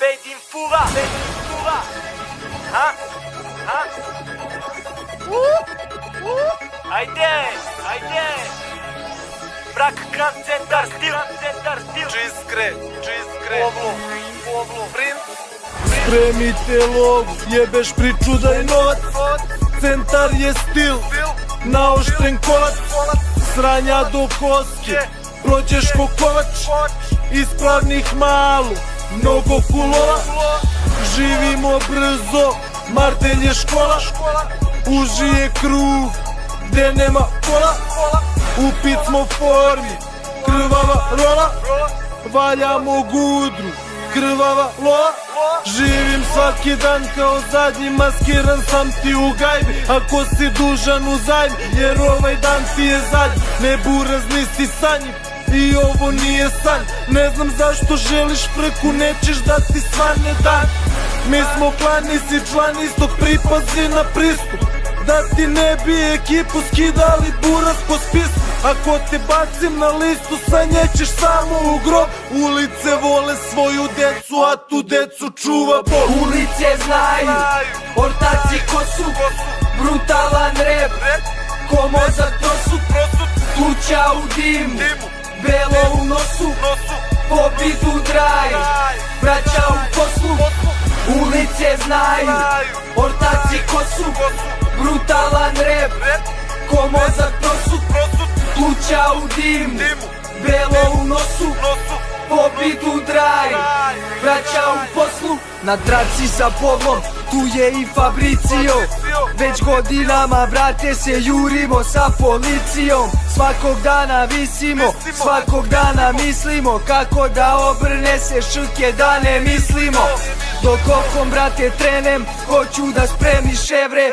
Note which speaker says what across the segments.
Speaker 1: Bejdin fuga, ha? Ajde, Brak Grand Centar stil,
Speaker 2: Čist kre, Poblo, Princ.
Speaker 3: Spremite lovu, jebeš priču da je novac. Centar je stil, naoštren kolac. Sranja do koske, prođeš ko kovač. Ispravnih malu, mnogo kulova. Živimo brzo, martelj je škola. Uži je krug, gde nema kola. Upit smo formi, krvava rola. Valjamo gudru, krvava lola. Živim svaki dan kao zadnji, maskiran sam ti u gajbi. Ako si dužan u zajmi, jer ovaj dan ti je zadnji. Ne burazni si sanjiv i ovo nije san. Ne znam zašto želiš preko, nećeš da ti svane dan. Mi smo planisi, član istog, pripazi na pristup. Da ti ne bi ekipu skidali buras po spisku. Ako te bacim na listu, sanjećeš samo u grob. Ulice vole svoju decu, a tu decu čuva Bog.
Speaker 4: Ulice znaju, ortaci ko su, brutalan rep, ko mozak prosut, tuča u dimu, belo u nosu, pobidu draju, braća u poslu. Ulice znaju, ortaci ko su, brutalan rep, ko mozak prosut, tuča u dimu, belo u nosu, pobidu draju, braća u poslu. Na traci sa Povlom, tu je i Fabricio. Već godinama, brate, se jurimo sa policijom. Svakog dana visimo, svakog dana mislimo kako da obrne se šuke da ne mislimo. Dok okom, brate, trenem, hoću da spremiš evre.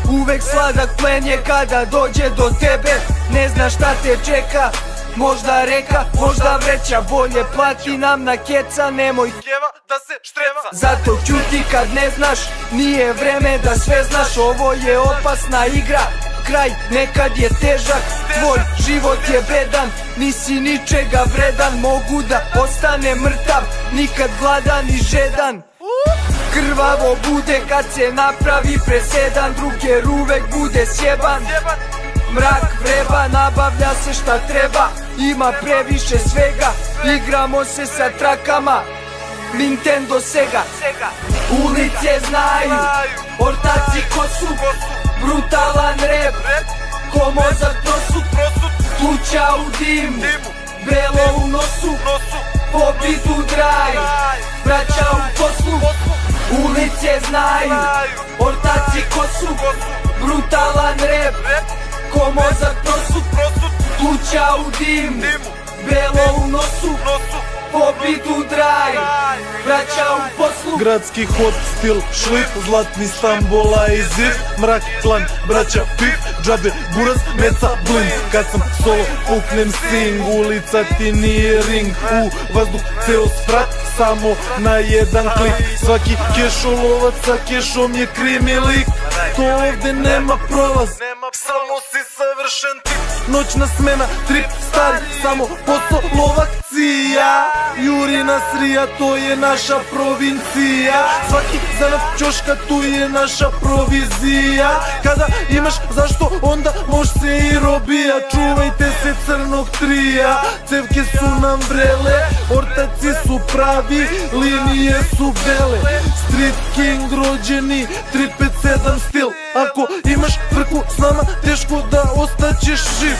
Speaker 4: Uvek sladak plen je kada dođe do tebe. Ne znaš šta te čeka, možda reka, možda vreća. Bolje plati nam na keca, nemoj
Speaker 2: Jeva da se štreva.
Speaker 4: zato ćuti kad ne znaš, nije vreme da sve znaš. Ovo je opasna igra, kraj nekad je težak. Tvoj život je bedan, nisi ničega vredan. Mogu da ostane mrtav, nikad gladan ni žedan. Krvavo bude kad se napravi presedan, druger uvek bude sjeban. Mrak vreba, nabavlja se šta treba, ima previše svega. Igramo se sa trakama, Nintendo Sega. Ulice znaju, ortaci ko su, brutalan rep, ko mozak prosut, tuča u dimu, belo u nosu, pobidu draju, braća u poslu. Ulice znaju, ortaci ko su, brutalan rep, ko mozak prosut, tuča u dimu, belo u nosu, pobidu draju, braća u poslu.
Speaker 3: Gradski hot stil, šlip, zlatni Stambola i zip. Mrak, klan, braća, pip, džabe, buraz, meca, blin. Kad sam solo, puknem sing, ulica ti nije ring. U vazduh ceo sprat, samo na jedan klik. Svaki kešolovac sa kešom je krimilik. To ovde nema prolaz,
Speaker 2: Samo si savršen tip.
Speaker 3: noćna smena, trip, stari, samo posao, akcija. Juri nas rija, to je naša provincija. Svaki zanat ćoška, tu je naša provizija. Kada imaš zašto, onda može se i robija. Čuvajte se crnog trija, cevke su nam vrele, ortaci su pravi, linije su bele. Street King rođeni, 357 stil. Ako imaš frku s nama, teško da ostaćeš živ.